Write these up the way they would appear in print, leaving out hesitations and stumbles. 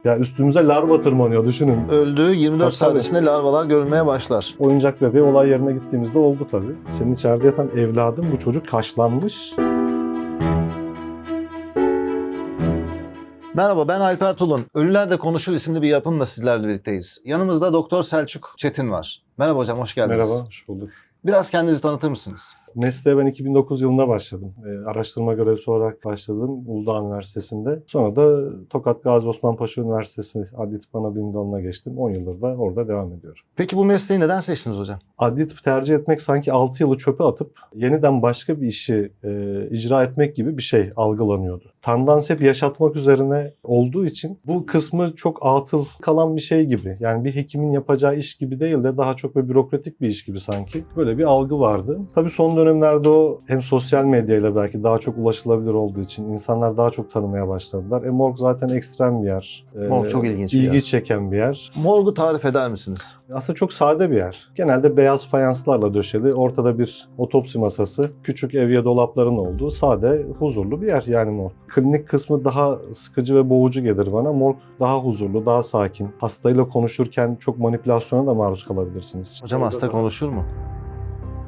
Ya üstümüze larva tırmanıyor düşünün. Öldüğü 24 saat Tabii. içinde larvalar görülmeye başlar. Oyuncak bebeği olay yerine gittiğimizde oldu tabii. Senin içeride yatan evladın bu çocuk haşlanmış. Merhaba, ben Alper Tulun. Ölüler de Konuşur isimli bir yapımla sizlerle birlikteyiz. Yanımızda Doktor Selçuk Çetin var. Merhaba hocam, hoş geldiniz. Merhaba, hoş bulduk. Biraz kendinizi tanıtır mısınız? Mesleğe ben 2009 yılında başladım. Araştırma görevlisi olarak başladım Uludağ Üniversitesi'nde. Sonra da Tokat Gazi Osman Paşa Üniversitesi Adli Tıp Anabilim Dalı'na geçtim. 10 yıldır da orada devam ediyorum. Peki bu mesleği neden seçtiniz hocam? Adli tıp tercih etmek sanki 6 yılı çöpe atıp yeniden başka bir işi icra etmek gibi bir şey algılanıyordu. Tandans hep yaşatmak üzerine olduğu için bu kısmı çok atıl kalan bir şey gibi. Yani bir hekimin yapacağı iş gibi değil de daha çok bir bürokratik bir iş gibi sanki. Böyle bir algı vardı. Tabii son dönemlerde o hem sosyal medyayla belki daha çok ulaşılabilir olduğu için insanlar daha çok tanımaya başladılar. Morg zaten ekstrem bir yer. Morg çok ilginç bir yer. İlgi çeken bir yer. Morgu tarif eder misiniz? Aslında çok sade bir yer. Genelde beyaz fayanslarla döşeli, ortada bir otopsi masası, küçük evye dolapların olduğu sade, huzurlu bir yer yani morg. Klinik kısmı daha sıkıcı ve boğucu gelir bana. Morg daha huzurlu, daha sakin. Hastayla konuşurken çok manipülasyona da maruz kalabilirsiniz. Hocam hasta konuşur mu?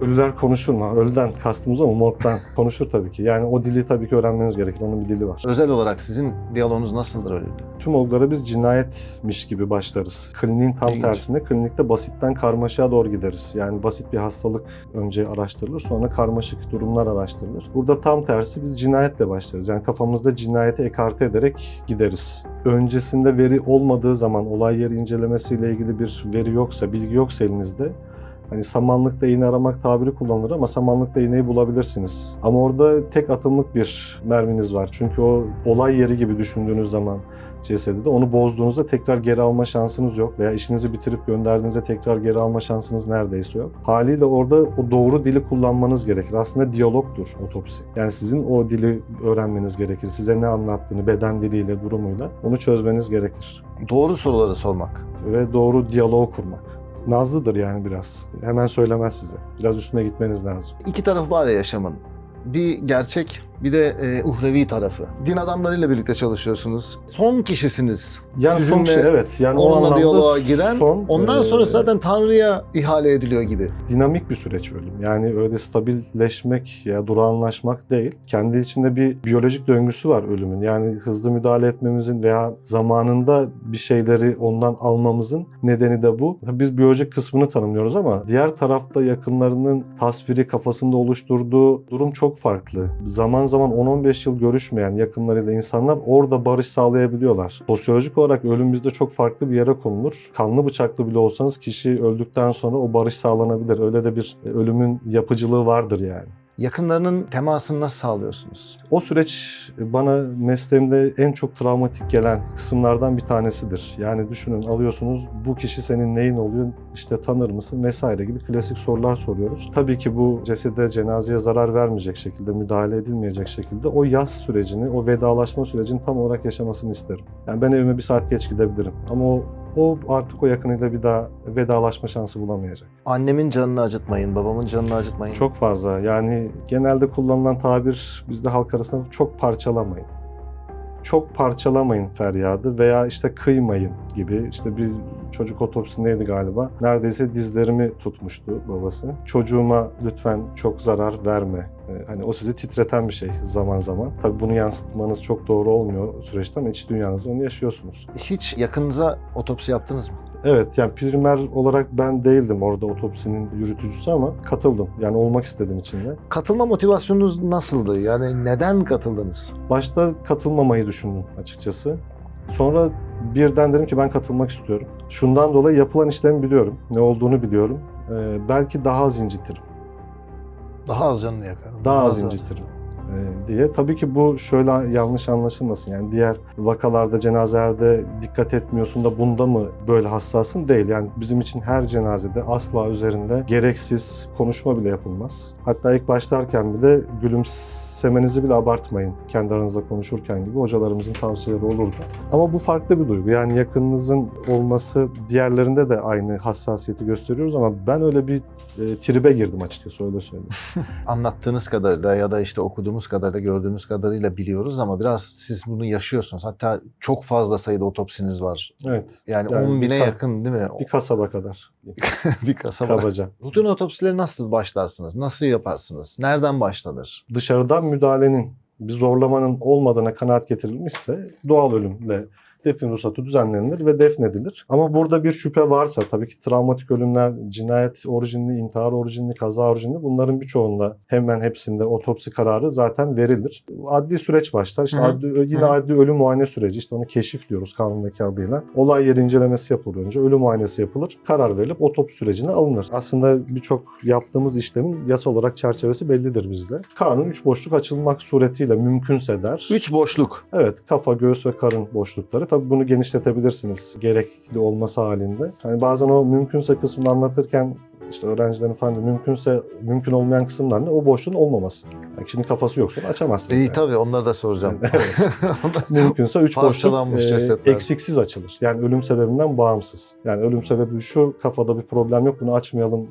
Ölüler konuşur mu? Ölüden kastımız ama morgdan konuşur tabii ki. Yani o dili tabii ki öğrenmeniz gerekir. Onun bir dili var. Özel olarak sizin diyaloğunuz nasıldır ölüyle? Tüm olgulara biz cinayetmiş gibi başlarız. Kliniğin tam İlginç. tersine klinikte basitten karmaşaya doğru gideriz. Yani basit bir hastalık önce araştırılır, sonra karmaşık durumlar araştırılır. Burada tam tersi biz cinayetle başlarız. Yani kafamızda cinayeti ekarte ederek gideriz. Öncesinde veri olmadığı zaman, olay yeri incelemesiyle ilgili bir veri yoksa, bilgi yoksa elinizde, hani samanlıkta iğne aramak tabiri kullanılır ama samanlıkta iğneyi bulabilirsiniz. Ama orada tek atımlık bir merminiz var. Çünkü o olay yeri gibi düşündüğünüz zaman cesedi de onu bozduğunuzda tekrar geri alma şansınız yok. Veya işinizi bitirip gönderdiğinizde tekrar geri alma şansınız neredeyse yok. Haliyle orada o doğru dili kullanmanız gerekir. Aslında diyalogtur otopsi. Yani sizin o dili öğrenmeniz gerekir. Size ne anlattığını, beden diliyle, durumuyla onu çözmeniz gerekir. Doğru soruları sormak. Ve doğru diyaloğu kurmak. Nazlıdır yani biraz. Hemen söylemez size. Biraz üstüne gitmeniz lazım. İki tarafı var ya yaşamın. Bir gerçek, bir de uhrevi tarafı. Din adamlarıyla birlikte çalışıyorsunuz. Son kişisiniz. Yani son Sizinle evet. Yani o onunla anlamda diyaloğa giren, son, ondan sonra zaten Tanrı'ya ihale ediliyor gibi. dinamik bir süreç ölüm. Yani öyle stabilleşmek ya durağanlaşmak değil. Kendi içinde bir biyolojik döngüsü var ölümün. Yani hızlı müdahale etmemizin veya zamanında bir şeyleri ondan almamızın nedeni de bu. Biz biyolojik kısmını tanımlıyoruz ama diğer tarafta yakınlarının tasviri kafasında oluşturduğu durum çok farklı. Zaman zaman 10-15 yıl görüşmeyen yakınlarıyla insanlar orada barış sağlayabiliyorlar. Sosyolojik olarak ölüm bizde çok farklı bir yere konulur. Kanlı bıçaklı bile olsanız kişi öldükten sonra o barış sağlanabilir. Öyle de bir ölümün yapıcılığı vardır yani. Yakınlarının temasını nasıl sağlıyorsunuz? O süreç bana mesleğimde en çok travmatik gelen kısımlardan bir tanesidir. Yani düşünün alıyorsunuz bu kişi senin neyin oluyor, işte tanır mısın vesaire gibi klasik sorular soruyoruz. Tabii ki bu cesede, cenazeye zarar vermeyecek şekilde, müdahale edilmeyecek şekilde o yas sürecini, o vedalaşma sürecini tam olarak yaşamasını isterim. Yani ben evime bir saat geç gidebilirim ama o artık o yakınıyla bir daha vedalaşma şansı bulamayacak. Annemin canını acıtmayın, babamın canını acıtmayın. Çok fazla. Yani genelde kullanılan tabir bizde halk arasında çok parçalamayın. Çok parçalamayın feryadı veya işte kıymayın gibi. İşte bir çocuk otopsisindeydi galiba. Neredeyse dizlerimi tutmuştu babası. Çocuğuma lütfen çok zarar verme. Hani o sizi titreten bir şey zaman zaman. Tabii bunu yansıtmanız çok doğru olmuyor süreçte ama iç dünyanızda onu yaşıyorsunuz. Hiç yakınınıza otopsi yaptınız mı? Evet, yani primer olarak ben değildim orada otopsinin yürütücüsü ama katıldım. Yani olmak istedim içinde. Katılma motivasyonunuz nasıldı? Yani neden katıldınız? Başta katılmamayı düşündüm açıkçası. Sonra birden dedim ki ben katılmak istiyorum. Şundan dolayı yapılan işlemi biliyorum. Ne olduğunu biliyorum. Belki daha az incitirim. Daha az canını yakarım. Daha az incitirim diye. Tabii ki bu şöyle yanlış anlaşılmasın. Yani diğer vakalarda, cenazelerde dikkat etmiyorsun da bunda mı böyle hassasın? Değil. Yani bizim için her cenazede asla üzerinde gereksiz konuşma bile yapılmaz. Hatta ilk başlarken bile gülümseme küçümsemenizi bile abartmayın. Kendi aranızda konuşurken gibi hocalarımızın tavsiyeleri olurdu. Ama bu farklı bir duygu. Yani yakınınızın olması diğerlerinde de aynı hassasiyeti gösteriyoruz ama ben öyle bir tribe girdim açıkçası, öyle söyleyeyim. Anlattığınız kadarıyla ya da işte okuduğumuz kadarıyla, gördüğümüz kadarıyla biliyoruz ama biraz siz bunu yaşıyorsunuz. Hatta çok fazla sayıda otopsiniz var. Evet. Yani Yani 10 bine bir yakın değil mi? Bir kasaba kadar. Bir kasaba. Kabaca. Rutin otopsileri nasıl başlarsınız? Nasıl yaparsınız? Nereden başlanır? Dışarıdan müdahalenin, bir zorlamanın olmadığına kanaat getirilmişse doğal ölümle defin ruhsatı düzenlenir ve defnedilir. Ama burada bir şüphe varsa tabii ki travmatik ölümler, cinayet orijinli, intihar orijinli, kaza orijinli, bunların birçoğunda hemen hepsinde otopsi kararı zaten verilir. Adli süreç başlar. İşte adli ölüm muayene süreci, işte onu keşif diyoruz kanundaki adıyla. Olay yeri incelemesi yapılır önce, ölüm muayenesi yapılır, karar verilip otopsi sürecine alınır. Aslında birçok yaptığımız işlemin yasal olarak çerçevesi bellidir bizde. Karnın 3 boşluk açılmak suretiyle mümkünse der. 3 boşluk. Evet, kafa, göğüs ve karın boşlukları. Tabii bunu genişletebilirsiniz gerekli olması halinde. Yani bazen o mümkünse kısmını anlatırken işte öğrencilerin falan da mümkün olmayan kısımlar ne? O boşluğun olmaması. Yani kişinin kafası yoksa açamazsınız. İyi yani. tabii onları da soracağım. Mümkünse 3 boşluk Parçalanmış cesetler. eksiksiz açılır. Yani ölüm sebebinden bağımsız. Yani ölüm sebebi şu, kafada bir problem yok, bunu açmayalım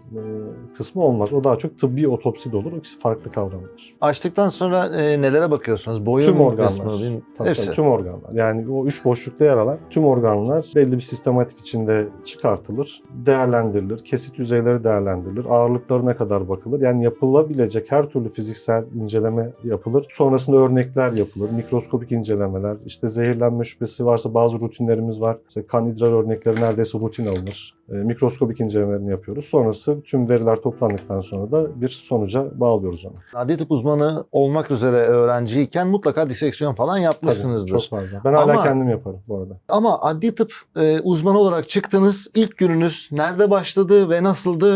kısmı olmaz. O daha çok tıbbi otopsi de olur. İkisi farklı kavramlar. Açtıktan sonra nelere bakıyorsunuz? Boyun Tüm organlar. kısmı, Tabii, tüm organlar. Yani o 3 boşlukta yer alan tüm organlar belli bir sistematik içinde çıkartılır, değerlendirilir, kesit yüzeyleri değerlendirilir, ağırlıklarına kadar bakılır. Yani yapılabilecek her türlü fiziksel inceleme yapılır. Sonrasında örnekler yapılır, mikroskopik incelemeler, işte zehirlenme şüphesi varsa bazı rutinlerimiz var. İşte kan idrar örnekleri neredeyse rutin alınır. Mikroskopik incelemelerini yapıyoruz. Sonrası tüm veriler toplandıktan sonra da bir sonuca bağlıyoruz onu. Adli tıp uzmanı olmak üzere öğrenciyken mutlaka diseksiyon falan yapmışsınızdır. Tabii, çok fazla. Ben hala kendim yaparım bu arada. Ama adli tıp uzmanı olarak çıktınız. İlk gününüz nerede başladı ve nasıldı?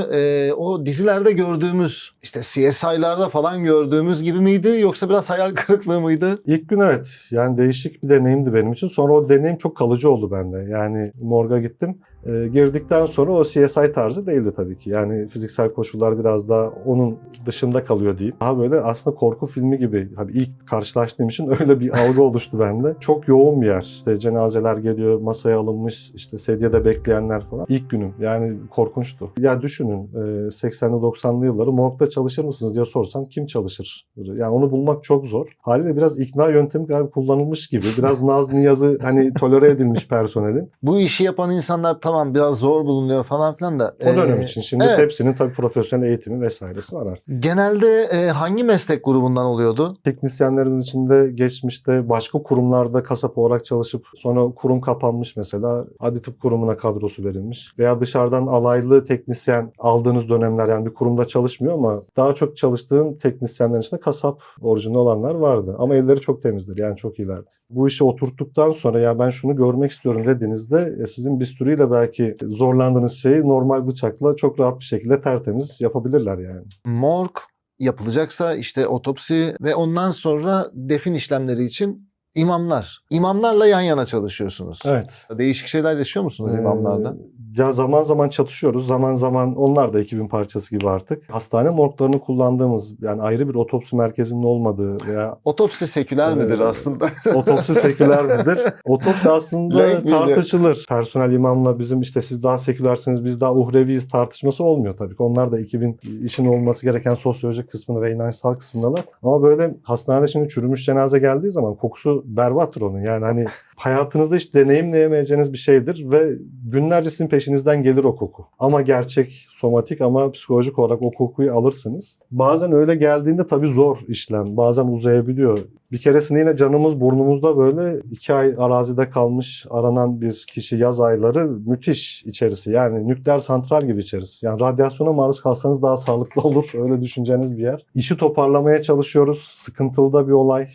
O dizilerde gördüğümüz, işte CSI'larda falan gördüğümüz gibi miydi? Yoksa biraz hayal kırıklığı mıydı? İlk gün evet. Yani değişik bir deneyimdi benim için. Sonra o deneyim çok kalıcı oldu bende. Yani morga gittim. Girdikten sonra o CSI tarzı değildi tabii ki. Yani fiziksel koşullar biraz daha onun dışında kalıyor diyeyim. Daha böyle aslında korku filmi gibi. Tabii ilk karşılaştığım için öyle bir algı oluştu bende. Çok yoğun bir yer. İşte cenazeler geliyor, masaya alınmış, işte sedyede bekleyenler falan. İlk günüm. Yani korkunçtu. Ya düşünün 80'li 90'lı yılları morgda çalışır mısınız diye sorsan kim çalışır? Yani onu bulmak çok zor. Haliyle biraz ikna yöntemi galiba kullanılmış gibi. Biraz naz niyazı hani tolere edilmiş personelin. Bu işi yapan insanlar tamam biraz zor bulunuyor falan filan da. O dönem için. Şimdi evet. hepsinin tabii profesyonel eğitimi vesairesi var artık. Genelde hangi meslek grubundan oluyordu? Teknisyenlerimiz içinde geçmişte başka kurumlarda kasap olarak çalışıp sonra kurum kapanmış mesela. Adli tıp kurumuna kadrosu verilmiş. Veya dışarıdan alaylı teknisyen aldığınız dönemler, yani bir kurumda çalışmıyor ama daha çok çalıştığım teknisyenlerin içinde kasap orijinal olanlar vardı. Ama elleri çok temizdir, yani çok iyilerdi. Bu işi oturttuktan sonra ya ben şunu görmek istiyorum dediğinizde sizin bisturiyle belki zorlandığınız şeyi normal bıçakla çok rahat bir şekilde tertemiz yapabilirler yani. Morg yapılacaksa işte otopsi ve ondan sonra defin işlemleri için imamlar. İmamlarla yan yana çalışıyorsunuz. Evet. Değişik şeyler yaşıyor musunuz imamlarla? Ya zaman zaman çatışıyoruz. Zaman zaman onlar da ekibin parçası gibi artık. Hastane morglarını kullandığımız, yani ayrı bir otopsi merkezinin olmadığı veya Otopsi seküler midir aslında? otopsi seküler midir? Otopsi aslında tartışılır. Personel imamla bizim işte siz daha sekülersiniz, biz daha uhreviyiz tartışması olmuyor tabii ki. Onlar da ekibin işin olması gereken sosyolojik kısmını ve inançsal kısmındalar. Ama böyle hastanede şimdi çürümüş cenaze geldiği zaman kokusu berbattır onun. Yani hani hayatınızda hiç deneyimleyemeyeceğiniz bir şeydir ve günlerce sizin peşinizden gelir o koku. Ama gerçek, somatik ama psikolojik olarak o kokuyu alırsınız. Bazen öyle geldiğinde tabii zor işlem. Bazen uzayabiliyor. Bir keresinde yine canımız burnumuzda böyle 2 ay arazide kalmış aranan bir kişi, yaz ayları, müthiş içerisi. Yani nükleer santral gibi içerisi. Yani radyasyona maruz kalsanız daha sağlıklı olur. Öyle düşüneceğiniz bir yer. İşi toparlamaya çalışıyoruz. Sıkıntılı da bir olay.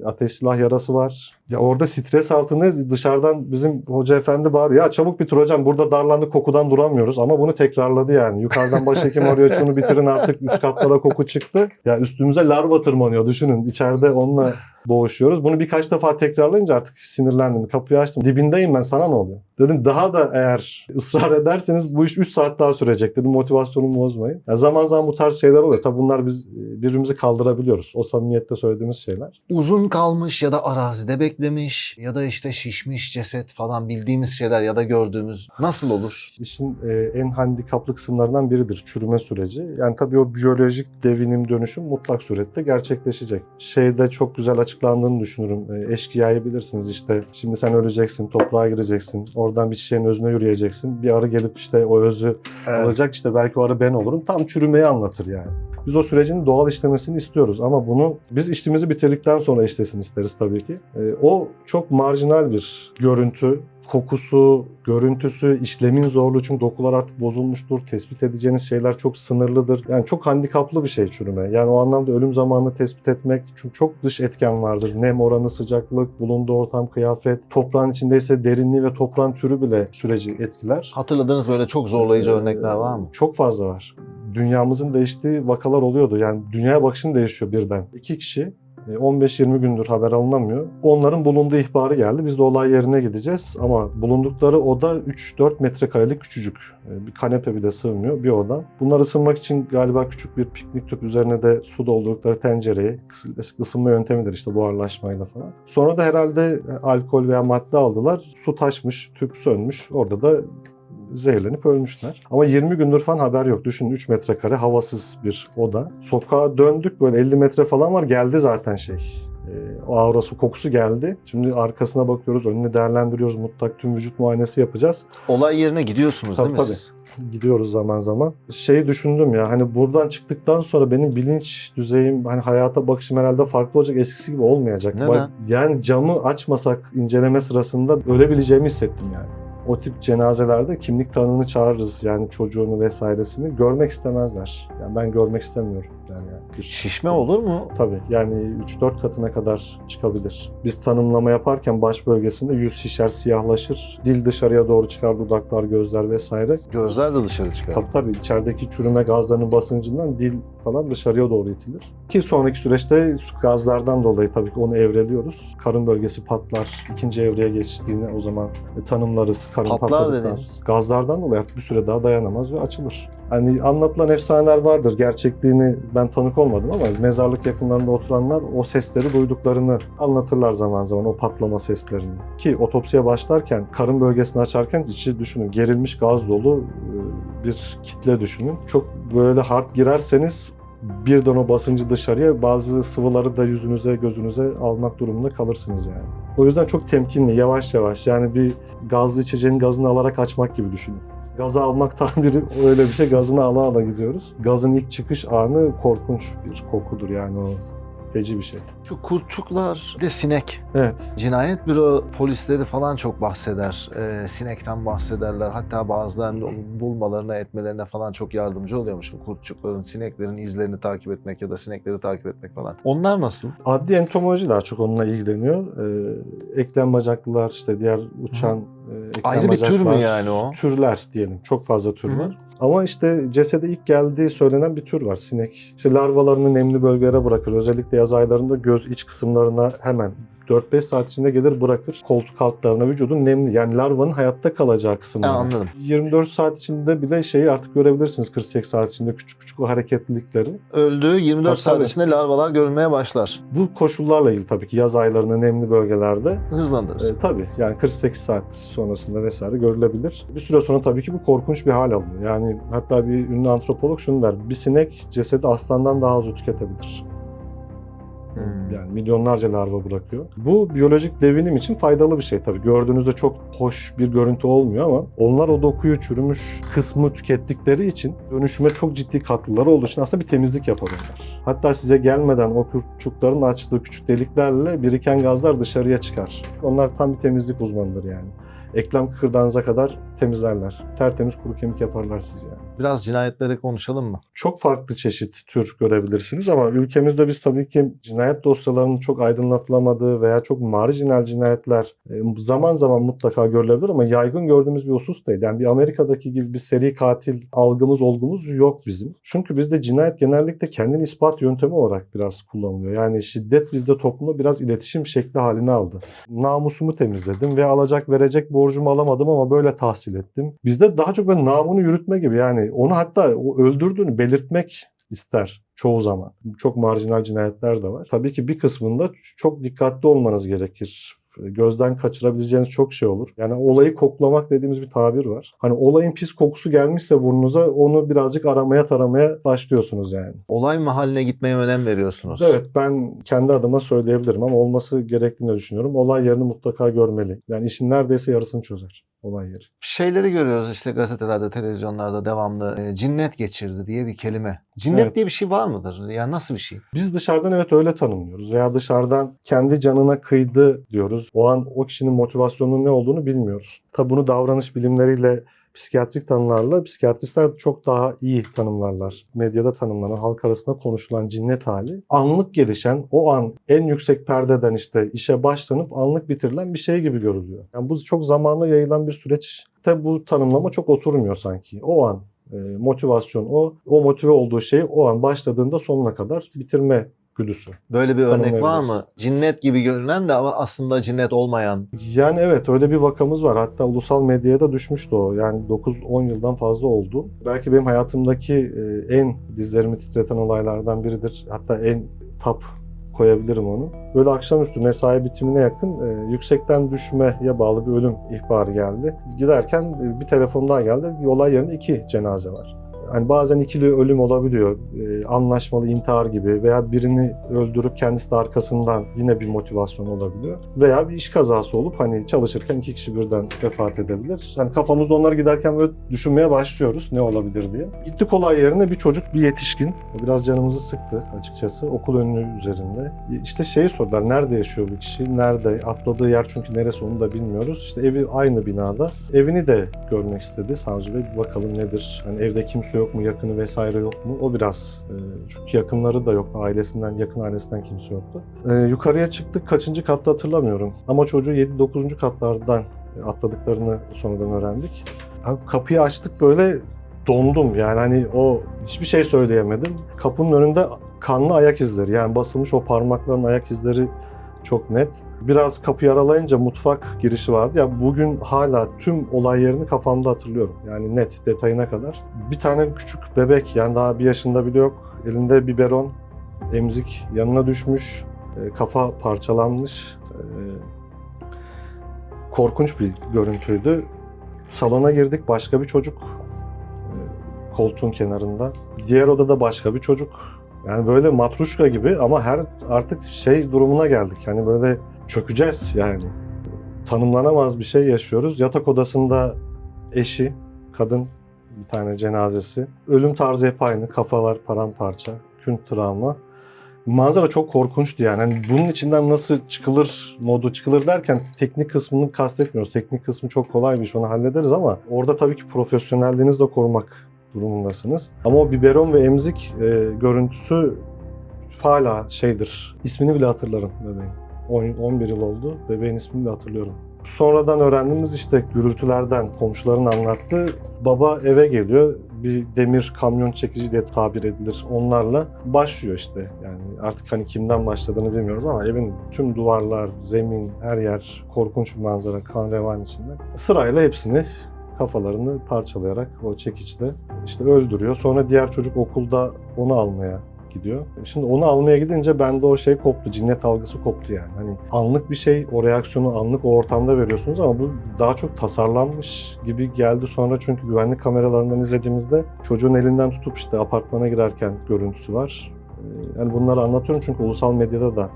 Ateş silah yarası var. Ya orada stres altındayız. Dışarıdan bizim hoca efendi bağırıyor. Ya çabuk bitir hocam, burada darlandık, kokudan duramıyoruz. Ama bunu tekrarladı yani. Yukarıdan başhekim arıyor, şunu bitirin artık, üst katlara koku çıktı. Ya üstümüze larva tırmanıyor, düşünün. İçeride onunla boğuşuyoruz. Bunu birkaç defa tekrarlayınca artık sinirlendim. Kapıyı açtım. Dibindeyim ben, sana ne oluyor? Dedim daha da eğer ısrar ederseniz bu iş 3 saat daha sürecek dedim. Motivasyonumu bozmayın. Yani zaman zaman bu tarz şeyler oluyor. Tabii bunlar biz birbirimizi kaldırabiliyoruz. O samimiyette söylediğimiz şeyler. Uzun kalmış ya da arazide beklemiş ya da işte şişmiş ceset falan bildiğimiz şeyler ya da gördüğümüz nasıl olur? İşin en handikaplı kısımlarından biridir çürüme süreci. Yani tabii o biyolojik devinim, dönüşüm mutlak surette gerçekleşecek. Şeyde çok güzel açıklandığını düşünürüm. Eşkıyayı bilirsiniz işte. Şimdi sen öleceksin, toprağa gireceksin. Oradan bir çiçeğin özüne yürüyeceksin. Bir arı gelip işte o özü alacak. İşte belki o arı ben olurum. Tam çürümeyi anlatır yani. Biz o sürecin doğal işlemesini istiyoruz ama bunu biz işimizi bitirdikten sonra işlesin isteriz tabii ki. O çok marjinal bir görüntü. Kokusu, görüntüsü, işlemin zorluğu, çünkü dokular artık bozulmuştur. Tespit edeceğiniz şeyler çok sınırlıdır. Yani çok handikaplı bir şey çürüme. Yani o anlamda ölüm zamanını tespit etmek, çünkü çok dış etken vardır. Nem oranı, sıcaklık, bulunduğu ortam, kıyafet, toprağın içindeyse derinliği ve toprağın türü bile süreci etkiler. Hatırladığınız böyle çok zorlayıcı örnekler var mı? Çok fazla var. Dünyamızın değiştiği vakalar oluyordu. Yani dünyaya bakışın değişiyor birden. 2 kişi 15-20 gündür haber alınamıyor. Onların bulunduğu ihbarı geldi. Biz de olay yerine gideceğiz ama bulundukları oda 3-4 metrekarelik küçücük. Bir kanepe bile sığmıyor bir oda. Bunlar ısınmak için galiba küçük bir piknik tüp üzerine de su doldurdukları tencereyi, ısınma yöntemidir işte buharlaşmayla falan. Sonra da herhalde alkol veya madde aldılar. Su taşmış, tüp sönmüş. Orada da zehirlenip ölmüşler. Ama 20 gündür falan haber yok. Düşünün 3 metrekare havasız bir oda. Sokağa döndük, böyle 50 metre falan var. Geldi zaten o aurası, kokusu geldi. Şimdi arkasına bakıyoruz, önünü değerlendiriyoruz. Mutlak tüm vücut muayenesi yapacağız. Olay yerine gidiyorsunuz değil mi siz? Gidiyoruz zaman zaman. Şeyi düşündüm ya, hani buradan çıktıktan sonra benim bilinç düzeyim, hani hayata bakışım herhalde farklı olacak, eskisi gibi olmayacak. Neden? Yani camı açmasak inceleme sırasında ölebileceğimi hissettim yani. O tip cenazelerde kimlik tanığını çağırırız, yani çocuğunu vesairesini görmek istemezler. Yani ben görmek istemiyorum. Yani Şişme olur mu? Tabii yani 3-4 katına kadar çıkabilir. Biz tanımlama yaparken baş bölgesinde yüz şişer, siyahlaşır, dil dışarıya doğru çıkar, dudaklar, gözler vesaire. Gözler de dışarı çıkar. Tabii içerideki çürüme gazlarının basıncından dil falan dışarıya doğru itilir. Ki sonraki süreçte gazlardan dolayı tabii ki onu evreliyoruz. Karın bölgesi patlar. İkinci evreye geçtiğinde o zaman tanımlarız. Karın Patlar patladıktan dediğimiz? sonra. Gazlardan dolayı artık bir süre daha dayanamaz ve açılır. Hani anlatılan efsaneler vardır. Gerçekliğini ben tanık olmadım ama mezarlık yakınlarında oturanlar o sesleri duyduklarını anlatırlar zaman zaman, o patlama seslerini. Ki otopsiye başlarken karın bölgesini açarken içi düşünün, gerilmiş gaz dolu bir kitle düşünün. Çok böyle hard girerseniz birden o basıncı dışarıya, bazı sıvıları da yüzünüze, gözünüze almak durumunda kalırsınız yani. O yüzden çok temkinli, yavaş yavaş, yani bir gazlı içeceğin gazını alarak açmak gibi düşünün. Gazı almak tabiri öyle bir şey, gazını ala ala gidiyoruz. Gazın ilk çıkış anı korkunç bir kokudur yani, o feci bir şey. Şu kurtçuklar, bir de sinek. Evet. Cinayet büro polisleri falan çok bahseder. Sinekten bahsederler. Hatta bazılarının bulmalarına, etmelerine falan çok yardımcı oluyormuş. Bu kurtçukların, sineklerin izlerini takip etmek ya da sinekleri takip etmek falan. Onlar nasıl? Adli entomoloji daha çok onunla ilgileniyor. Eklem bacaklılar, işte diğer uçan eklem Ayrı bir tür mü bacaklar, yani o? Türler diyelim. Çok fazla tür Hı. var. Ama işte cesede ilk geldiği söylenen bir tür var, sinek. İşte larvalarını nemli bölgelere bırakır. Özellikle yaz aylarında göz iç kısımlarına hemen 4-5 saat içinde gelir bırakır. Koltuk altlarına, vücudun nemli. Yani larvanın hayatta kalacağı kısımlar. Anladım. 24 saat içinde bile şeyi artık görebilirsiniz, 48 saat içinde küçük küçük o hareketlilikleri. Öldüğü 24 saat Tabii. içinde larvalar görülmeye başlar. Bu koşullarla ilgili tabii ki yaz aylarında nemli bölgelerde. Hızlandırırız. Tabii yani 48 saat sonrasında vesaire görülebilir. Bir süre sonra tabii ki bu korkunç bir hal alıyor. Yani hatta bir ünlü antropolog şunu der: bir sinek cesedi aslandan daha az tüketebilir. Yani milyonlarca larva bırakıyor. Bu biyolojik devinim için faydalı bir şey tabii. Gördüğünüzde çok hoş bir görüntü olmuyor ama onlar o dokuyu, çürümüş kısmı tükettikleri için, dönüşüme çok ciddi katkıları olduğu için aslında bir temizlik yapabilirler. Hatta size gelmeden o kurtçukların açtığı küçük deliklerle biriken gazlar dışarıya çıkar. Onlar tam bir temizlik uzmanıdır yani. Eklem kıkırdağınıza kadar temizlerler. Tertemiz kuru kemik yaparlar sizi yani. Biraz cinayetleri konuşalım mı? Çok farklı çeşit tür görebilirsiniz ama ülkemizde biz tabii ki cinayet dosyalarının çok aydınlatılamadığı veya çok marjinal cinayetler zaman zaman mutlaka görülebilir ama yaygın gördüğümüz bir husus değil. Yani bir Amerika'daki gibi bir seri katil algımız, olgumuz yok bizim. Çünkü bizde cinayet genellikle kendini ispat yöntemi olarak biraz kullanılıyor. Yani şiddet bizde toplumda biraz iletişim şekli haline aldı. Namusumu temizledim ve alacak verecek borcumu alamadım ama böyle tahsil ettim. Bizde daha çok böyle namını yürütme gibi, yani onu hatta o öldürdüğünü belirtmek ister çoğu zaman. Çok marjinal cinayetler de var. Tabii ki bir kısmında çok dikkatli olmanız gerekir. Gözden kaçırabileceğiniz çok şey olur. Yani olayı koklamak dediğimiz bir tabir var. Hani olayın pis kokusu gelmişse burnunuza onu birazcık aramaya taramaya başlıyorsunuz yani. Olay mahalline gitmeye önem veriyorsunuz. Evet, ben kendi adıma söyleyebilirim ama olması gerektiğini düşünüyorum. Olay yerini mutlaka görmeli. Yani işin neredeyse yarısını çözer olay yeri. Şeyleri görüyoruz işte gazetelerde, televizyonlarda devamlı cinnet geçirdi diye bir kelime. Cinnet Evet. diye bir şey var mıdır? Yani nasıl bir şey? Biz dışarıdan evet öyle tanımlıyoruz veya dışarıdan kendi canına kıydı diyoruz. O an o kişinin motivasyonunun ne olduğunu bilmiyoruz. Tabi bunu davranış bilimleriyle, psikiyatrik tanılarla psikiyatristler çok daha iyi tanımlarlar. Medyada tanımlanan, halk arasında konuşulan cinnet hali anlık gelişen, o an en yüksek perdeden işte işe başlanıp anlık bitirilen bir şey gibi görülüyor. Yani bu çok zamanla yayılan bir süreç. Tabi bu tanımlama çok oturmuyor sanki. O an motivasyon o motive olduğu şeyi o an başladığında sonuna kadar bitirme güdüsü. Böyle bir örnek var Tanımlayabiliriz. mı? Cinnet gibi görünen de ama aslında cinnet olmayan. Yani evet, öyle bir vakamız var. Hatta ulusal medyaya da düşmüştü o. Yani 9-10 yıldan fazla oldu. Belki benim hayatımdaki en dizlerimi titreten olaylardan biridir. Hatta en top koyabilirim onu. Böyle akşamüstü mesai bitimine yakın yüksekten düşmeye bağlı bir ölüm ihbarı geldi. Giderken bir telefon daha geldi. Olay yerinde 2 cenaze var. Hani bazen ikili ölüm olabiliyor. Anlaşmalı intihar gibi veya birini öldürüp kendisi de arkasından yine bir motivasyon olabiliyor. Veya bir iş kazası olup hani çalışırken 2 kişi birden vefat edebilir. Yani kafamızda onlar giderken böyle düşünmeye başlıyoruz ne olabilir diye. Gittik olay yerine, bir çocuk, bir yetişkin. O biraz canımızı sıktı açıkçası. Okul önü üzerinde. İşte şeyi sordular, nerede yaşıyor bu kişi? Nerede? Atladığı yer çünkü neresi onu da bilmiyoruz. İşte evi aynı binada. Evini de görmek istedi savcı bey. Bir bakalım nedir? Hani evde kimse yok mu, yakını vesaire yok mu? O biraz çünkü yakınları da yok, yakın ailesinden kimse yoktu. Yukarıya çıktık, kaçıncı katta hatırlamıyorum. Ama çocuğu 7-9. katlardan atladıklarını sonradan öğrendik. Abi, kapıyı açtık, böyle dondum yani, hani o hiçbir şey söyleyemedim. Kapının önünde kanlı ayak izleri, yani basılmış o parmakların ayak izleri çok net. Biraz kapıyı aralayınca mutfak girişi vardı. Ya bugün hala tüm olay yerini kafamda hatırlıyorum. Yani net, detayına kadar. Bir tane küçük bebek, yani daha 1 yaşında bile yok. Elinde biberon, emzik yanına düşmüş. Kafa parçalanmış. Korkunç bir görüntüydü. Salona girdik, başka bir çocuk koltuğun kenarında. Diğer odada başka bir çocuk. Yani böyle matruşka gibi ama artık şey durumuna geldik. Hani böyle çökeceğiz yani. Tanımlanamaz bir şey yaşıyoruz. Yatak odasında eşi, kadın, bir tane cenazesi. Ölüm tarzı hep aynı. Kafalar paramparça. Künt travma. Manzara çok korkunçtu yani. Hani bunun içinden nasıl çıkılır derken teknik kısmını kastetmiyoruz. Teknik kısmı çok kolay bir iş, onu hallederiz ama orada tabii ki profesyonelliğinizi de korumak durumundasınız. Ama o biberon ve emzik görüntüsü hala şeydir. İsmini bile hatırlarım bebeğin. 11 yıl oldu. Bebeğin ismini de hatırlıyorum. Sonradan öğrendiğimiz işte gürültülerden komşuların anlattığı, baba eve geliyor. Bir demir kamyon çekici diye tabir edilir. Onlarla başlıyor işte. Yani artık hani kimden başladığını bilmiyoruz ama evin tüm duvarlar, zemin, her yer korkunç bir manzara, kan revan içinde. Sırayla hepsini, kafalarını parçalayarak o çekiçle işte öldürüyor. Sonra diğer çocuk okulda onu almaya gidiyor. Şimdi onu almaya gidince bende o şey koptu. Cinnet algısı koptu yani. Hani anlık bir şey, o reaksiyonu anlık o ortamda veriyorsunuz ama bu daha çok tasarlanmış gibi geldi sonra, çünkü güvenlik kameralarından izlediğimizde çocuğun elinden tutup işte apartmana girerken görüntüsü var. Yani bunları anlatıyorum çünkü ulusal medyada da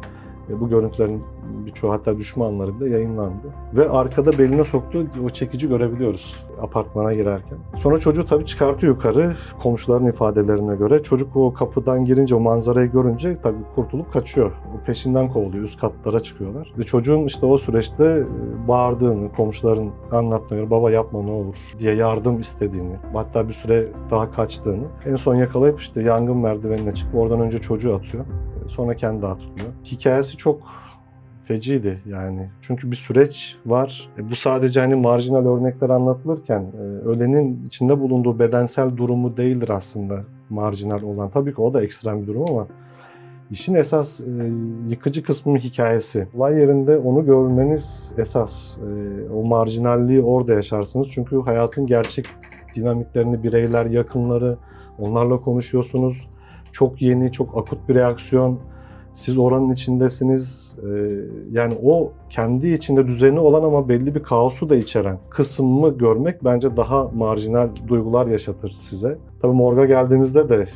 bu görüntülerin birçoğu hatta düşmanları bile yayınlandı. Ve arkada beline soktuğu o çekici görebiliyoruz apartmana girerken. Sonra çocuğu tabii çıkartıyor yukarı komşuların ifadelerine göre. Çocuk o kapıdan girince o manzarayı görünce tabii kurtulup kaçıyor. O peşinden kovuluyor. Üst katlara çıkıyorlar. Ve çocuğun işte o süreçte bağırdığını, komşuların anlattığına göre baba yapma ne olur diye yardım istediğini, hatta bir süre daha kaçtığını, en son yakalayıp işte yangın merdivenine çıkıp oradan önce çocuğu atıyor. Sonra kendi atılıyor. Hikayesi çok feciydi yani. Çünkü bir süreç var. Bu sadece hani marjinal örnekler anlatılırken ölenin içinde bulunduğu bedensel durumu değildir aslında marjinal olan. Tabii ki o da ekstrem bir durum ama işin esas yıkıcı kısmı hikayesi. Olay yerinde onu görmeniz esas. O marjinalliği orada yaşarsınız. Çünkü hayatın gerçek dinamiklerini, bireyler, yakınları, onlarla konuşuyorsunuz. Çok yeni, çok akut bir reaksiyon. Siz oranın içindesiniz. Yani o kendi içinde düzeni olan ama belli bir kaosu da içeren kısmı görmek bence daha marjinal duygular yaşatır size. Tabii morga geldiğimizde de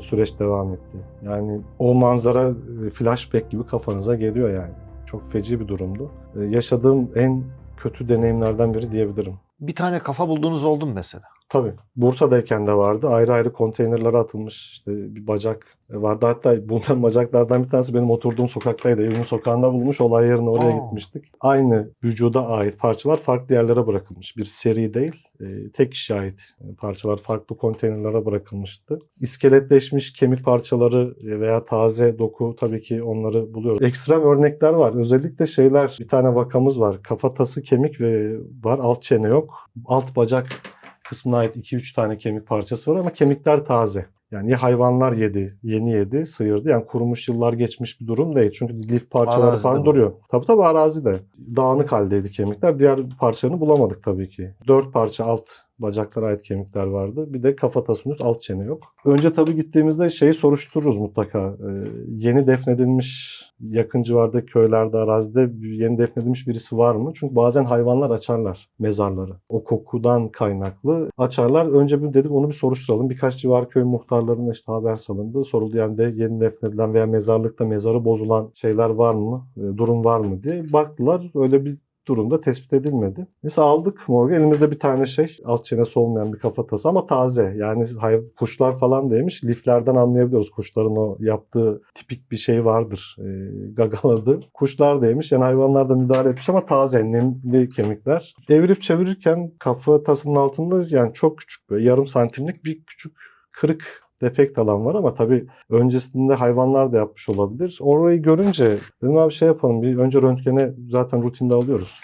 süreç devam etti. Yani o manzara flashback gibi kafanıza geliyor yani. Çok feci bir durumdu. Yaşadığım en kötü deneyimlerden biri diyebilirim. Bir tane kafa bulduğunuz oldu mu mesela? Tabii. Bursa'dayken de vardı. Ayrı ayrı konteynerlere atılmış işte bir bacak vardı. Hatta bundan bacaklardan bir tanesi benim oturduğum sokaktaydı. Evimin sokağında bulmuş. Olay yerine oraya gitmiştik. Aynı vücuda ait parçalar farklı yerlere bırakılmış. Bir seri değil. Tek kişiye ait parçalar farklı konteynerlere bırakılmıştı. İskeletleşmiş kemik parçaları veya taze doku tabii ki onları buluyoruz. Ekstrem örnekler var. Özellikle şeyler, bir tane vakamız var. Kafatası kemik ve var. Alt çene yok. Alt bacak kısmına ait 2-3 tane kemik parçası var ama kemikler taze. Yani ya hayvanlar yedi, yeni yedi, sıyırdı. Yani kurumuş yıllar geçmiş bir durum değil. Çünkü lif parçaları Arazide falan mi? duruyor. Tabii arazide. Dağınık haldeydi kemikler. Diğer parçalarını bulamadık tabii ki. 4 parça alt bacaklara ait kemikler vardı. Bir de kafatasının üst alt çene yok. Önce tabii gittiğimizde şeyi soruştururuz mutlaka. Yeni defnedilmiş yakın civarda köylerde, arazide yeni defnedilmiş birisi var mı? Çünkü bazen hayvanlar açarlar mezarları. O kokudan kaynaklı açarlar. Önce bir dedim onu bir soruşturalım. Birkaç civar köy muhtarlarına işte haber salındı. Soruldu yani de yeni defnedilen veya mezarlıkta mezarı bozulan şeyler var mı? Durum var mı diye. Baktılar. Öyle bir durumda tespit edilmedi. Neyse aldık morga. Elimizde bir tane alt çenesi olmayan bir kafatası ama taze. Yani kuşlar falan demiş. Liflerden anlayabiliyoruz. Kuşların o yaptığı tipik bir şey vardır. Gagaladı. Kuşlar demiş. Yani hayvanlar da müdahale etmiş ama taze, nemli kemikler. Evirip çevirirken kafatasının altında yani çok küçük böyle yarım santimlik bir küçük kırık defekt alan var ama tabii öncesinde hayvanlar da yapmış olabilir. Orayı görünce dedim abi şey yapalım. Bir önce röntgene zaten rutinde alıyoruz.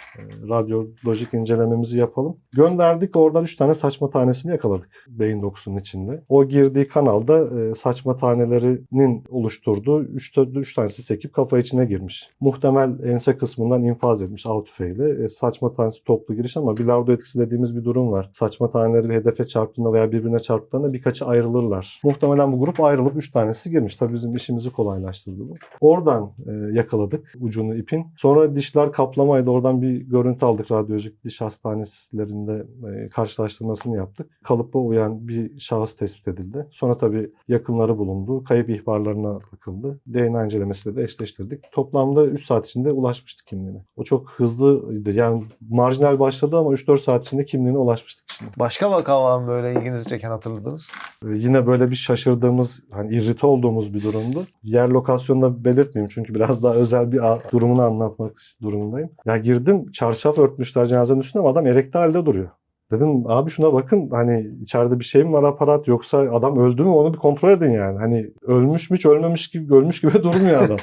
Radyolojik incelememizi yapalım. Gönderdik. Oradan 3 tane saçma tanesini yakaladık beyin dokusunun içinde. O girdiği kanalda saçma tanelerinin oluşturduğu 3 tanesi sekip kafa içine girmiş. Muhtemel ense kısmından infaz etmiş av tüfeğiyle. Saçma tanesi toplu giriş ama bilardo etkisi dediğimiz bir durum var. Saçma taneleri bir hedefe çarptığında veya birbirine çarptığında birkaçı ayrılırlar. Muhtemelen bu grup ayrılıp 3 tanesi girmiş. Tabii bizim işimizi kolaylaştırdı bu. Oradan yakaladık ucunu ipin. Sonra dişler kaplamaydı. Oradan bir görüntü aldık radyolojik diş hastanelerinde karşılaştırmasını yaptık. Kalıpa uyan bir şahıs tespit edildi. Sonra tabii yakınları bulundu. Kayıp ihbarlarına bakıldı. DNA incelemesiyle de eşleştirdik. Toplamda 3 saat içinde ulaşmıştık kimliğine. O çok hızlıydı. Yani marjinal başladı ama 3-4 saat içinde kimliğine ulaşmıştık şimdi. Başka vaka var mı böyle ilginizi çeken hatırladınız? Yine böyle bir şaşırdığımız, hani irrite olduğumuz bir durumdu. Yer lokasyonunu belirtmeyeyim çünkü biraz daha özel bir durumunu anlatmak durumundayım. Ya girdim, çarşaf örtmüşler cenazenin üstüne ama adam erekte halde duruyor. Dedim abi şuna bakın, hani içeride bir şey mi var aparat yoksa adam öldü mü onu bir kontrol edin yani. Hani ölmüş mü hiç ölmemiş gibi, ölmüş gibi durmuyor adam.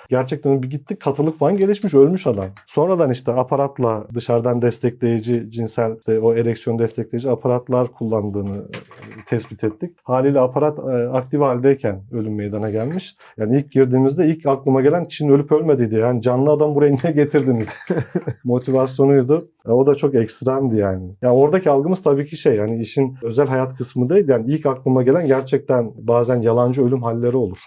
Gerçekten bir gittik, katılık falan gelişmiş, ölmüş adam. Sonradan işte aparatla dışarıdan destekleyici cinsel o ereksiyon destekleyici aparatlar kullandığını tespit ettik. Haliyle aparat aktif haldeyken ölüm meydana gelmiş. Yani ilk girdiğimizde ilk aklıma gelen kişinin ölüp ölmediğiydi. Yani canlı adam buraya niye getirdiniz? Motivasyonuydu. O da çok ekstremdi yani. Yani oradaki algımız tabii ki yani işin özel hayat kısmı değil. Yani ilk aklıma gelen gerçekten bazen yalancı ölüm halleri olur.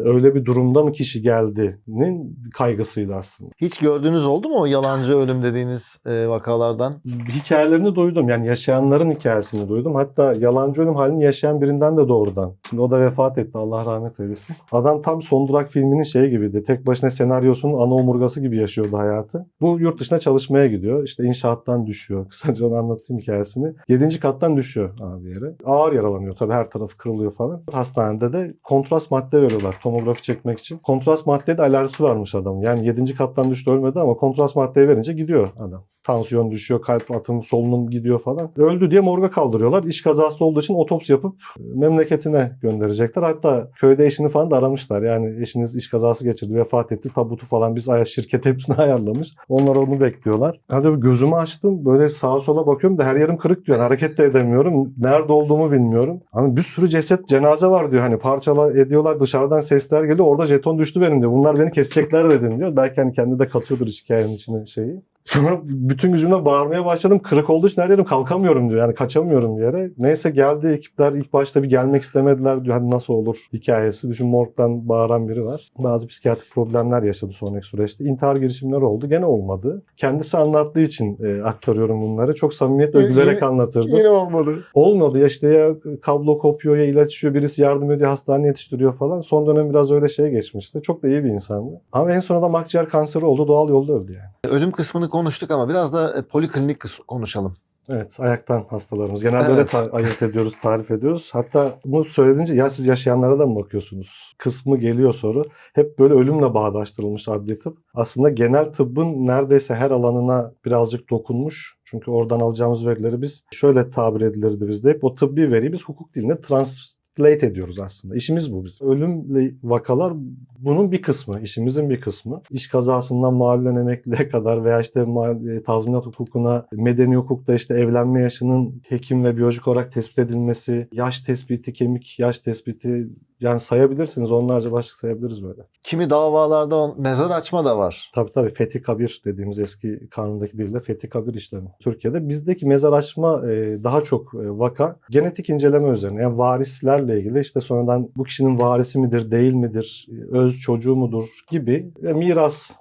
Öyle bir durumda mı kişi geldi gelmesinin kaygısıydı aslında. Hiç gördüğünüz oldu mu o yalancı ölüm dediğiniz vakalardan? Hikayelerini duydum. Yani yaşayanların hikayesini duydum. Hatta yalancı ölüm halini yaşayan birinden de doğrudan. Şimdi o da vefat etti. Allah rahmet eylesin. Adam tam Son Durak filminin şeyi gibiydi. Tek başına senaryosunun ana omurgası gibi yaşıyordu hayatı. Bu yurt dışına çalışmaya gidiyor. İşte inşaattan düşüyor. Kısaca onu anlatayım hikayesini. 7. kattan düşüyor abi yere. Ağır yaralanıyor. Tabii her tarafı kırılıyor falan. Hastanede de kontrast madde veriyorlar tomografi çekmek için. Kontrast maddeye de alerjisi varmış adamın. Yani 7. kattan düştü ölmedi ama kontrast maddeyi verince gidiyor adam. Tansiyon düşüyor, kalp atımı, solunum gidiyor falan. Öldü diye morga kaldırıyorlar. İş kazası olduğu için otopsi yapıp memleketine gönderecekler. Hatta köyde eşini falan da aramışlar. Yani eşiniz iş kazası geçirdi, vefat etti. Tabutu falan biz şirket hepsini ayarlamış. Onlar onu bekliyorlar. Hadi gözümü açtım. Böyle sağa sola bakıyorum da her yerim kırık diyor. Hareket de edemiyorum. Nerede olduğumu bilmiyorum. Hani bir sürü cenaze var diyor. Hani parçala ediyorlar. Dışarıdan sesler geliyor. Orada jeton düştü benim diyor. Bunlar beni kesecekler dedim diyor. Belki hani kendi de katıyordur hikayenin içine şeyi. Sonra bütün gücümle bağırmaya başladım. Kırık olduğu için her yerim kalkamıyorum diyor. Yani kaçamıyorum bir yere. Neyse geldi ekipler ilk başta bir gelmek istemediler diyor. Hani nasıl olur hikayesi. Düşün morgdan bağıran biri var. Bazı psikiyatrik problemler yaşadı sonraki süreçte. İntihar girişimleri oldu. Gene olmadı. Kendisi anlattığı için aktarıyorum bunları. Çok samimiyetle gülerek anlatırdı. Yine olmadı. Olmadı ya işte ya kablo kopuyor ya ilaç içiyor. Birisi yardım ediyor hastaneye yetiştiriyor falan. Son dönem biraz öyle şeye geçmişti. Çok da iyi bir insandı. Ama en sonunda akciğer kanseri oldu. Doğal yolda öldü yani. Ölüm kısmını konuştuk ama biraz da poliklinik konuşalım. Evet, ayaktan hastalarımız. Genelde öyle Evet. ayırt ediyoruz, tarif ediyoruz. Hatta bunu söylediğince ya siz yaşayanlara da mı bakıyorsunuz? Kısmı geliyor soru. Hep böyle ölümle bağdaştırılmış adli tıp. Aslında genel tıbbın neredeyse her alanına birazcık dokunmuş. Çünkü oradan alacağımız verileri biz şöyle tabir edilirdi bizde. Hep o tıbbi veriyi biz hukuk diline translate ediyoruz aslında. İşimiz bu bizim. Ölümle vakalar bunun bir kısmı, işimizin bir kısmı. İş kazasından mahallen emekliliğe kadar veya işte tazminat hukukuna, medeni hukukta işte evlenme yaşının hekim ve biyolojik olarak tespit edilmesi, yaş tespiti, kemik yaş tespiti, yani sayabilirsiniz, onlarca başlık sayabiliriz böyle. Kimi davalarda mezar açma da var. Tabii Fethi Kabir dediğimiz eski kanundaki dilde Fethi Kabir işlemi. Türkiye'de bizdeki mezar açma daha çok vaka genetik inceleme üzerine. Yani varislerle ilgili işte sonradan bu kişinin varisi midir, değil midir, öz çocuğu mudur gibi ve miras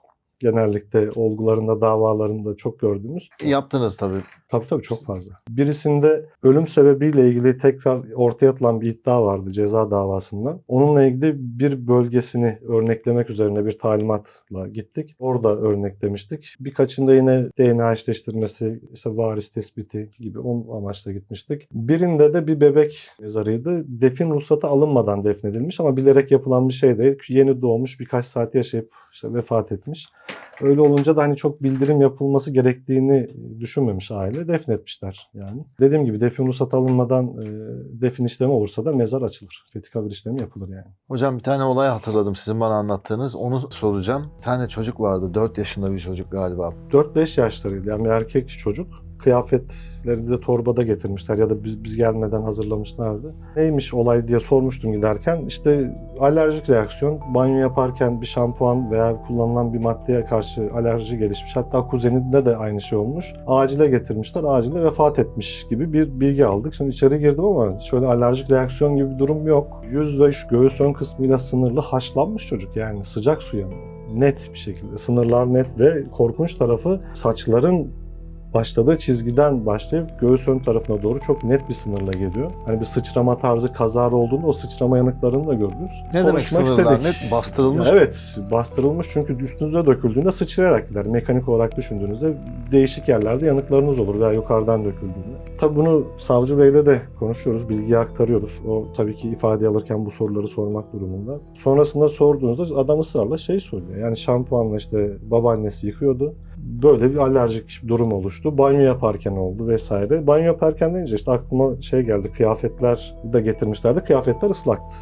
genellikle olgularında, davalarında çok gördüğümüz. Yaptınız tabii. Tabii çok fazla. Birisinde ölüm sebebiyle ilgili tekrar ortaya atılan bir iddia vardı ceza davasında. Onunla ilgili bir bölgesini örneklemek üzerine bir talimatla gittik. Orada örneklemiştik. Birkaçında yine DNA eşleştirmesi, işte varis tespiti gibi o amaçla gitmiştik. Birinde de bir bebek mezarıydı. Defin ruhsatı alınmadan defnedilmiş ama bilerek yapılan bir şey değil. Yeni doğmuş, birkaç saat yaşayıp işte vefat etmiş. Öyle olunca da hani çok bildirim yapılması gerektiğini düşünmemiş aile. Defnetmişler yani. Dediğim gibi defin ruhsatı alınmadan defin işlemi olursa da mezar açılır. Fethi kabir işlemi yapılır yani. Hocam bir tane olay hatırladım sizin bana anlattığınız. Onu soracağım. Bir tane çocuk vardı. 4 yaşında bir çocuk galiba. 4-5 yaşlarıydı yani bir erkek çocuk. Kıyafetlerini de torbada getirmişler ya da biz gelmeden hazırlamışlardı. Neymiş olay diye sormuştum giderken. İşte alerjik reaksiyon. Banyo yaparken bir şampuan veya kullanılan bir maddeye karşı alerji gelişmiş. Hatta kuzeninde de aynı şey olmuş. Acile getirmişler. Acile vefat etmiş gibi bir bilgi aldık. Şimdi içeri girdim ama şöyle alerjik reaksiyon gibi bir durum yok. Yüz ve şu göğüs ön kısmıyla sınırlı haşlanmış çocuk yani sıcak suya. Net bir şekilde. Sınırlar net ve korkunç tarafı saçların başladığı çizgiden başlayıp göğüs ön tarafına doğru çok net bir sınırla geliyor. Hani bir sıçrama tarzı kazara olduğunda o sıçrama yanıklarını da görürüz. Ne demek sınırlar net? Bastırılmış. Ya evet, bastırılmış çünkü üstünüze döküldüğünde sıçrayarak gider. Mekanik olarak düşündüğünüzde değişik yerlerde yanıklarınız olur veya yukarıdan döküldüğünde. Tabii bunu savcı beyle de konuşuyoruz, bilgiyi aktarıyoruz. O tabii ki ifade alırken bu soruları sormak durumunda. Sonrasında sorduğunuzda adam ısrarla söylüyor. Yani şampuanla işte babaannesi yıkıyordu. Böyle bir alerjik durum oluştu. Banyo yaparken oldu vesaire. Banyo yaparken deyince işte aklıma geldi. Kıyafetler de getirmişlerdi. Kıyafetler ıslaktı.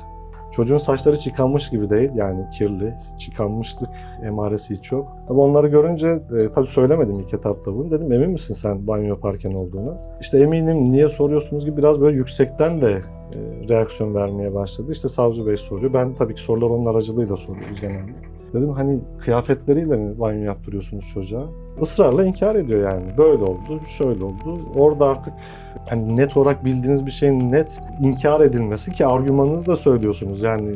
Çocuğun saçları çıkanmış gibi değil. Yani kirli. Çıkanmışlık emaresi hiç yok. Ama onları görünce tabii söylemedim ilk etapta bunu. Dedim emin misin sen banyo yaparken olduğunu? İşte eminim, niye soruyorsunuz gibi biraz böyle yüksekten de reaksiyon vermeye başladı. İşte savcı bey soruyor. Ben tabii ki sorular onun aracılığıyla soruyoruz genelde. Dedim hani kıyafetleriyle mi banyo yaptırıyorsunuz çocuğa? Israrla inkar ediyor yani. Böyle oldu, şöyle oldu. Orada artık hani net olarak bildiğiniz bir şeyin net inkar edilmesi ki argümanınızı da söylüyorsunuz. Yani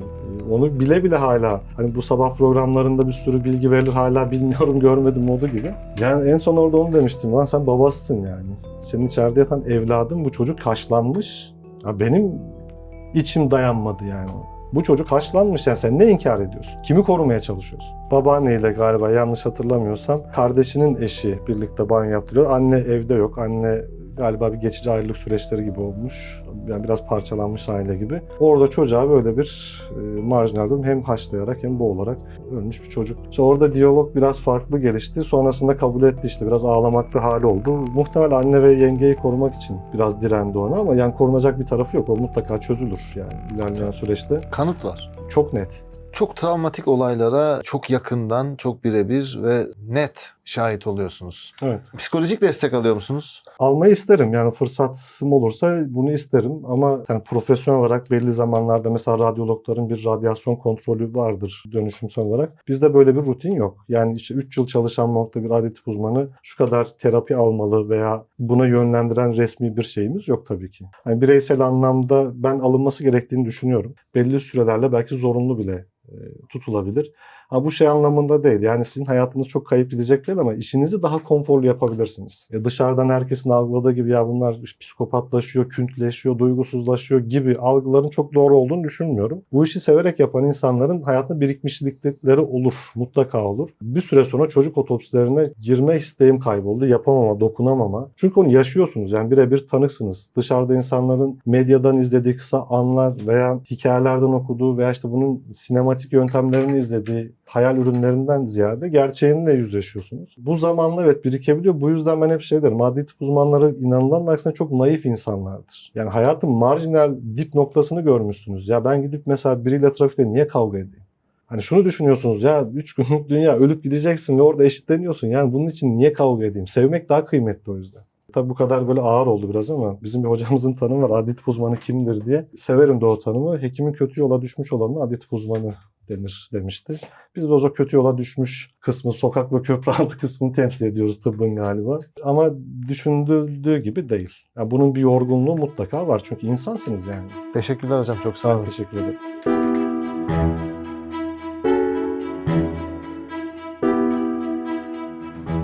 Onu bile bile hala hani bu sabah programlarında bir sürü bilgi verilir, hala bilmiyorum görmedim modu gibi. Yani en son orada onu demiştim. Lan sen babasısın yani. Senin içeride yatan evladın, bu çocuk haşlanmış. Ya benim içim dayanmadı yani. Bu çocuk haşlanmış, yani sen ne inkar ediyorsun? Kimi korumaya çalışıyorsun? Babaanneyle galiba, yanlış hatırlamıyorsam, kardeşinin eşi birlikte banyo yaptırıyor. Anne evde yok. Anne galiba bir geçici ayrılık süreçleri gibi olmuş. Yani biraz parçalanmış aile gibi. Orada çocuğa böyle bir marjinal durum, hem haşlayarak hem boğularak ölmüş bir çocuk. İşte orada diyalog biraz farklı gelişti. Sonrasında kabul etti, işte biraz ağlamaklı hali oldu. Muhtemelen anne ve yengeyi korumak için biraz direndi ona, ama yani korunacak bir tarafı yok. O mutlaka çözülür yani ilerleyen süreçte. Kanıt var. Çok net. Çok travmatik olaylara çok yakından, çok birebir ve net şahit oluyorsunuz. Evet. Psikolojik destek alıyor musunuz? Almayı isterim, yani fırsatım olursa bunu isterim, ama yani profesyonel olarak belli zamanlarda mesela radyologların bir radyasyon kontrolü vardır dönüşümsel olarak. Bizde böyle bir rutin yok. Yani işte 3 yıl çalışan nokta bir adli uzmanı şu kadar terapi almalı veya buna yönlendiren resmi bir şeyimiz yok tabii ki. Yani bireysel anlamda ben alınması gerektiğini düşünüyorum. Belli sürelerle belki zorunlu bile tutulabilir. Ha, bu şey anlamında değil. Yani sizin hayatınız çok kayıp gidecek değil, ama işinizi daha konforlu yapabilirsiniz. Dışarıdan herkesin algıladığı gibi ya bunlar psikopatlaşıyor, küntleşiyor, duygusuzlaşıyor gibi algıların çok doğru olduğunu düşünmüyorum. Bu işi severek yapan insanların hayatında birikmişlikleri olur. Mutlaka olur. Bir süre sonra çocuk otopsilerine girme isteğim kayboldu. Yapamama, dokunamama. Çünkü onu yaşıyorsunuz. Yani birebir tanıksınız. Dışarıda insanların medyadan izlediği kısa anlar veya hikayelerden okuduğu veya işte bunun sinematik yöntemlerini izlediği hayal ürünlerinden ziyade gerçeğinle yüzleşiyorsunuz. Bu zamanla evet birikebiliyor. Bu yüzden ben hep şey derim. Adli tıp uzmanları inanılanın aksine çok naif insanlardır. Yani hayatın marjinal dip noktasını görmüşsünüz. Ya ben gidip mesela biriyle trafikte niye kavga edeyim? Hani şunu düşünüyorsunuz, ya 3 günlük dünya, ölüp gideceksin ve orada eşitleniyorsun. Yani bunun için niye kavga edeyim? Sevmek daha kıymetli o yüzden. Tabii bu kadar böyle ağır oldu biraz, ama bizim bir hocamızın tanımı var. Adli tıp uzmanı kimdir diye. Severim de o tanımı. Hekimin kötü yola düşmüş olanına adli tıp uzmanı denir demişti. Biz de o kötü yola düşmüş kısmı, sokak ve köprü altı kısmını temsil ediyoruz tıbbın galiba. Ama düşündüğü gibi değil. Yani bunun bir yorgunluğu mutlaka var. Çünkü insansınız yani. Teşekkürler hocam, çok sağ olun. Ben teşekkür ederim.